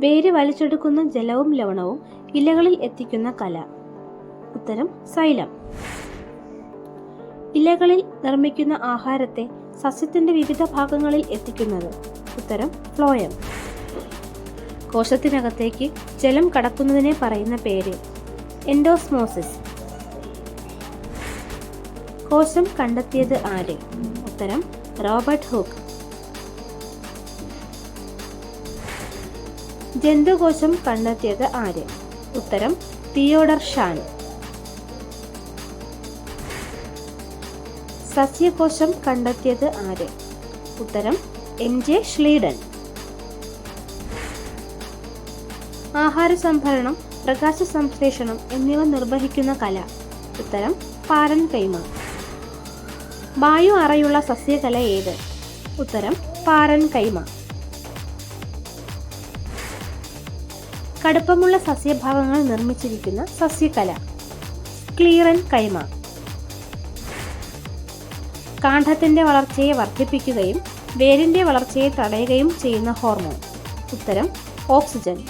വേര് വലിച്ചെടുക്കുന്ന ജലവും ലവണവും ഇലകളിൽ എത്തിക്കുന്ന കല. ഉത്തരം സൈലം. ഇലകളിൽ നിർമ്മിക്കുന്ന ആഹാരത്തെ സസ്യത്തിന്റെ വിവിധ ഭാഗങ്ങളിൽ എത്തിക്കുന്നത്. ഉത്തരം ഫ്ലോയം. കോശത്തിനകത്തേക്ക് ജലം കടക്കുന്നതിനെ പറയുന്ന പേര് എൻഡോസ്മോസിസ്. കോശം കണ്ടെത്തിയത് ആര്? ഉത്തരം റോബർട്ട് ഹൂക്ക്. ജന്തുകോശം കണ്ടെത്തിയത് ആര്? ഉത്തരം തിയോഡർ ഷാൻ. സസ്യകോശം കണ്ടെത്തിയത് ആര്? ഉത്തരം എം.ജെ. ഷ്ലീഡൻ. ആഹാര സംഭരണം, പ്രകാശ സംശ്ലേഷണം എന്നിവ നിർവഹിക്കുന്ന കല. ഉത്തരം പാരൻ കൈമ. വായു അറയുള്ള സസ്യകല ഏത്? ഉത്തരം പാരൻ കൈമ. കടുപ്പമുള്ള സസ്യഭാഗങ്ങൾ നിർമ്മിച്ചിരിക്കുന്ന സസ്യകല. ക്ലീറൻ കൈമ. കാണ്ഡത്തിന്റെ വളർച്ചയെ വർദ്ധിപ്പിക്കുകയും വേരിന്റെ വളർച്ചയെ തടയുകയും ചെയ്യുന്ന ഹോർമോൺ. ഉത്തരം ഓക്സിജൻ.